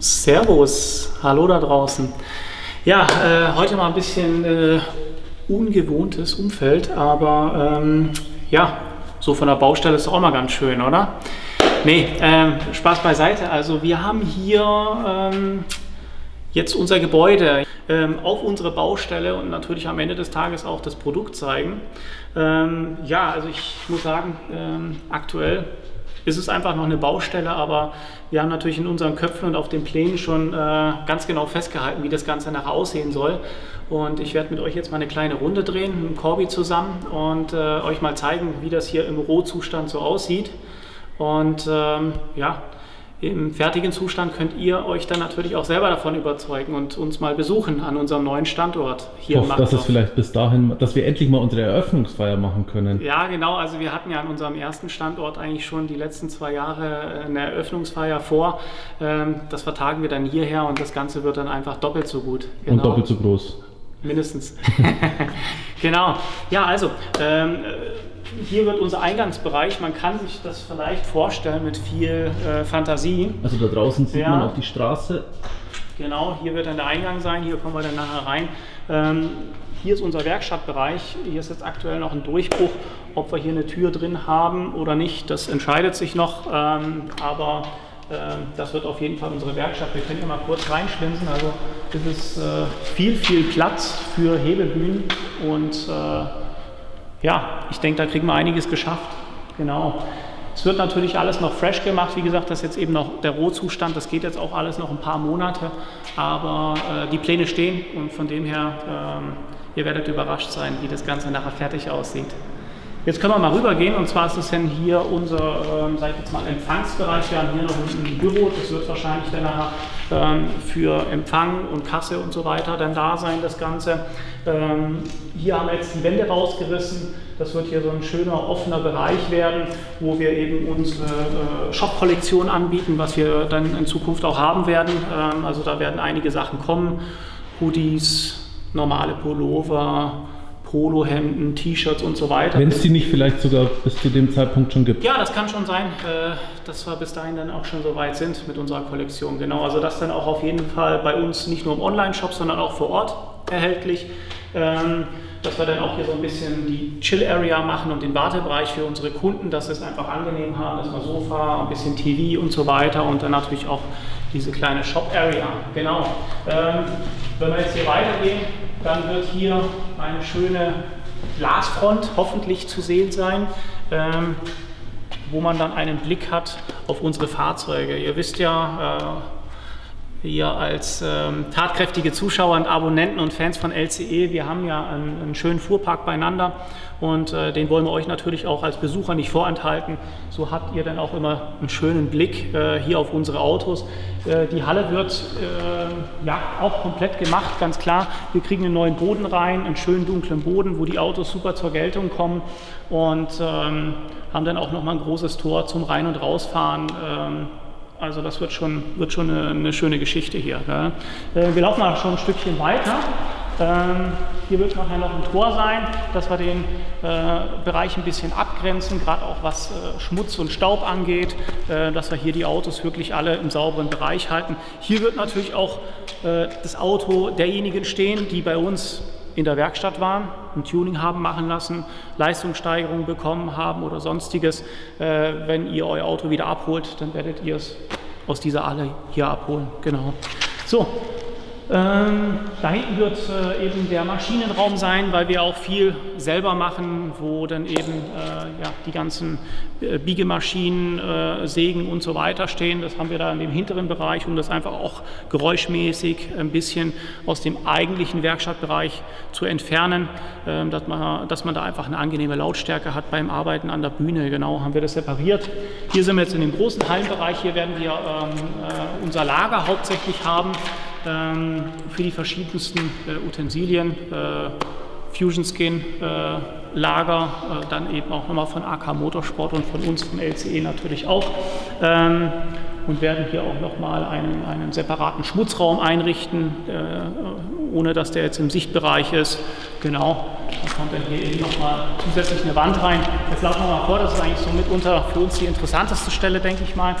Servus, hallo da draußen. Ja, heute mal ein bisschen ungewohntes Umfeld, aber ja, so von der Baustelle ist auch mal ganz schön, oder? Nee, Spaß beiseite. Also wir haben hier jetzt unser Gebäude auf unsere Baustelle und natürlich am Ende des Tages auch das Produkt zeigen. Ja, also ich muss sagen, aktuell ist es einfach noch eine Baustelle, aber wir haben natürlich in unseren Köpfen und auf den Plänen schon ganz genau festgehalten, wie das Ganze nachher aussehen soll. Und ich werde mit euch jetzt mal eine kleine Runde drehen, mit dem Corby zusammen und euch mal zeigen, wie das hier im Rohzustand so aussieht. Und ja, im fertigen Zustand könnt ihr euch dann natürlich auch selber davon überzeugen und uns mal besuchen an unserem neuen Standort hier in Markdorf. Dass es vielleicht bis dahin, dass wir endlich mal unsere Eröffnungsfeier machen können. Ja, genau. Also wir hatten ja an unserem ersten Standort eigentlich schon die letzten 2 Jahre eine Eröffnungsfeier vor. Das vertagen wir dann hierher und das Ganze wird dann einfach doppelt so gut. Genau. Und doppelt so groß. Mindestens. Genau. Ja, also hier wird unser Eingangsbereich, man kann sich das vielleicht vorstellen mit viel Fantasie. Also da draußen sieht man auch die Straße. Genau, hier wird dann der Eingang sein, hier kommen wir dann nachher rein. Hier ist unser Werkstattbereich, hier ist jetzt aktuell noch ein Durchbruch, ob wir hier eine Tür drin haben oder nicht, das entscheidet sich noch, aber das wird auf jeden Fall unsere Werkstatt. Wir können hier mal kurz reinschlinsen, also das ist viel Platz für Hebebühnen und ja, ich denke, da kriegen wir einiges geschafft. Genau. Es wird natürlich alles noch fresh gemacht. Wie gesagt, das ist jetzt eben noch der Rohzustand. Das geht jetzt auch alles noch ein paar Monate. Aber die Pläne stehen und von dem her, ihr werdet überrascht sein, wie das Ganze nachher fertig aussieht. Jetzt können wir mal rübergehen und zwar ist es dann hier unser, sag ich jetzt mal, Empfangsbereich. Wir haben hier noch ein Büro, das wird wahrscheinlich dann nachher für Empfang und Kasse und so weiter dann da sein, das Ganze. Hier haben wir jetzt die Wände rausgerissen. Das wird hier so ein schöner, offener Bereich werden, wo wir eben unsere Shop-Kollektion anbieten, was wir dann in Zukunft auch haben werden. Also da werden einige Sachen kommen, Hoodies, normale Pullover, Polohemden, T-Shirts und so weiter. Wenn es die nicht vielleicht sogar bis zu dem Zeitpunkt schon gibt? Ja, das kann schon sein, dass wir bis dahin dann auch schon so weit sind mit unserer Kollektion. Genau, also das dann auch auf jeden Fall bei uns nicht nur im Online-Shop, sondern auch vor Ort erhältlich. Dass wir dann auch hier so ein bisschen die Chill-Area machen und den Wartebereich für unsere Kunden, dass sie es einfach angenehm haben, dass wir Sofa, ein bisschen TV und so weiter und dann natürlich auch diese kleine Shop-Area. Genau. Wenn wir jetzt hier weitergehen, dann wird hier eine schöne Glasfront hoffentlich zu sehen sein, wo man dann einen Blick hat auf unsere Fahrzeuge. Ihr wisst ja, wir als tatkräftige Zuschauer und Abonnenten und Fans von LCE, wir haben ja einen schönen Fuhrpark beieinander und den wollen wir euch natürlich auch als Besucher nicht vorenthalten. So habt ihr dann auch immer einen schönen Blick hier auf unsere Autos. Die Halle wird ja auch komplett gemacht, ganz klar. Wir kriegen einen neuen Boden rein, einen schönen dunklen Boden, wo die Autos super zur Geltung kommen und haben dann auch nochmal ein großes Tor zum Rein- und Rausfahren. Also das wird schon eine schöne Geschichte hier. Gell? Wir laufen mal schon ein Stückchen weiter. Hier wird nachher noch ein Tor sein, dass wir den Bereich ein bisschen abgrenzen, gerade auch was Schmutz und Staub angeht, dass wir hier die Autos wirklich alle im sauberen Bereich halten. Hier wird natürlich auch das Auto derjenigen stehen, die bei uns in der Werkstatt waren, ein Tuning haben machen lassen, Leistungssteigerung bekommen haben oder sonstiges. Wenn ihr euer Auto wieder abholt, dann werdet ihr es aus dieser Halle hier abholen. Genau. So, da hinten wird eben der Maschinenraum sein, weil wir auch viel selber machen, wo dann eben ja, die ganzen Biegemaschinen, Sägen und so weiter stehen. Das haben wir da in dem hinteren Bereich, um das einfach auch geräuschmäßig ein bisschen aus dem eigentlichen Werkstattbereich zu entfernen, dass man da einfach eine angenehme Lautstärke hat beim Arbeiten an der Bühne. Genau, haben wir das separiert. Hier sind wir jetzt in dem großen Hallenbereich. Hier werden wir unser Lager hauptsächlich haben. Für die verschiedensten Utensilien, Fusion Skin Lager, dann eben auch nochmal von AK Motorsport und von uns, von LCE natürlich auch. Und werden hier auch nochmal einen separaten Schmutzraum einrichten, ohne dass der jetzt im Sichtbereich ist. Genau, da kommt dann hier eben nochmal zusätzlich eine Wand rein. Jetzt laufen wir mal vor, das ist eigentlich so mitunter für uns die interessanteste Stelle, denke ich mal.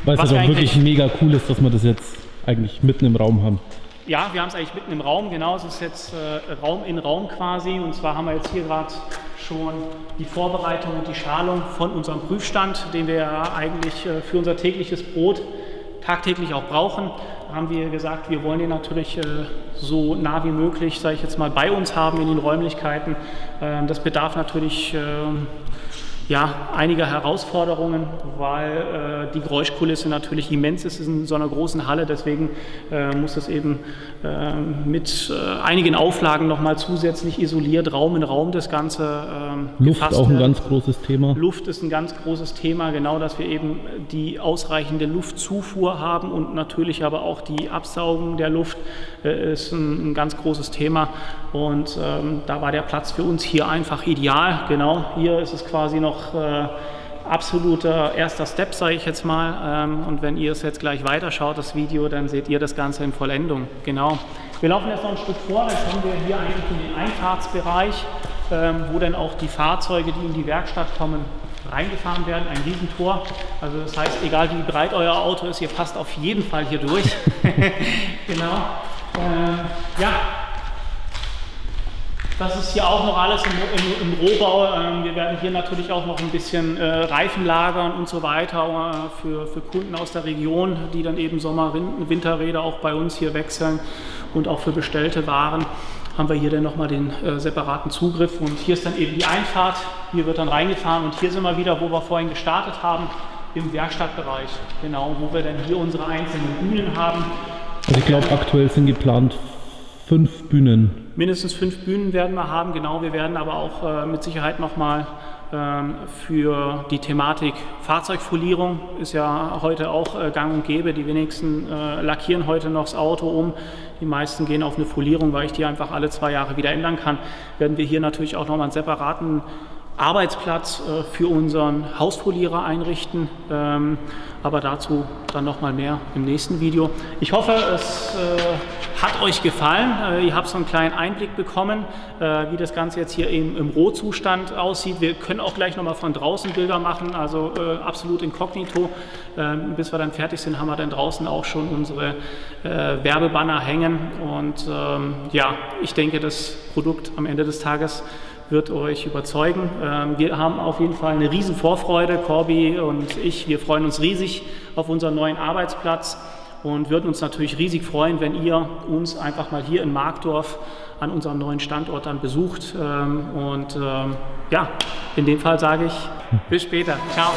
Weil es halt auch wirklich mega cool ist, dass wir das jetzt eigentlich mitten im Raum haben. Ja, wir haben es eigentlich mitten im Raum, genau, es ist jetzt Raum in Raum quasi, und zwar haben wir jetzt hier gerade schon die Vorbereitung und die Schalung von unserem Prüfstand, den wir ja eigentlich für unser tägliches Brot tagtäglich auch brauchen. Da haben wir gesagt, wir wollen den natürlich so nah wie möglich, sage ich jetzt mal, bei uns haben in den Räumlichkeiten. Das bedarf natürlich ja, einiger Herausforderungen, weil die Geräuschkulisse natürlich immens ist in so einer großen Halle. Deswegen muss das eben mit einigen Auflagen nochmal zusätzlich isoliert, Raum in Raum das Ganze Luft auch ein ganz großes Thema. Luft ist ein ganz großes Thema, genau, dass wir eben die ausreichende Luftzufuhr haben und natürlich aber auch die Absaugung der Luft ist ein ganz großes Thema. Und da war der Platz für uns hier einfach ideal. Genau, hier ist es quasi noch absoluter erster Step, sage ich jetzt mal. Und wenn ihr es jetzt gleich weiterschaut, das Video, dann seht ihr das Ganze in Vollendung. Genau. Wir laufen jetzt noch ein Stück vor, dann kommen wir hier eigentlich in den Einfahrtsbereich, wo dann auch die Fahrzeuge, die in die Werkstatt kommen, reingefahren werden. Ein Riesentor. Also das heißt, egal wie breit euer Auto ist, ihr passt auf jeden Fall hier durch. Genau. Ja. Das ist hier auch noch alles im Rohbau. Wir werden hier natürlich auch noch ein bisschen Reifen lagern und so weiter für Kunden aus der Region, die dann eben Winterräder auch bei uns hier wechseln, und auch für bestellte Waren haben wir hier dann nochmal den separaten Zugriff. Und hier ist dann eben die Einfahrt, hier wird dann reingefahren, und hier sind wir wieder, wo wir vorhin gestartet haben, im Werkstattbereich, genau, wo wir dann hier unsere einzelnen Bühnen haben. Also ich glaube, aktuell sind geplant 5 Bühnen. Mindestens 5 Bühnen werden wir haben, genau. Wir werden aber auch mit Sicherheit nochmal für die Thematik Fahrzeugfolierung, ist ja heute auch gang und gäbe. Die wenigsten lackieren heute noch das Auto um. Die meisten gehen auf eine Folierung, weil ich die einfach alle 2 Jahre wieder ändern kann. Werden wir hier natürlich auch nochmal einen separaten Arbeitsplatz für unseren Hausfolierer einrichten, aber dazu dann noch mal mehr im nächsten Video. Ich hoffe, es hat euch gefallen. Ihr habt so einen kleinen Einblick bekommen, wie das Ganze jetzt hier im Rohzustand aussieht. Wir können auch gleich noch mal von draußen Bilder machen, also absolut inkognito. Bis wir dann fertig sind, haben wir dann draußen auch schon unsere Werbebanner hängen, und ja, ich denke, das Produkt am Ende des Tages wird euch überzeugen. Wir haben auf jeden Fall eine riesen Vorfreude, Corby und ich. Wir freuen uns riesig auf unseren neuen Arbeitsplatz und würden uns natürlich riesig freuen, wenn ihr uns einfach mal hier in Markdorf an unserem neuen Standort dann besucht. Ja, in dem Fall sage ich bis später. Ciao.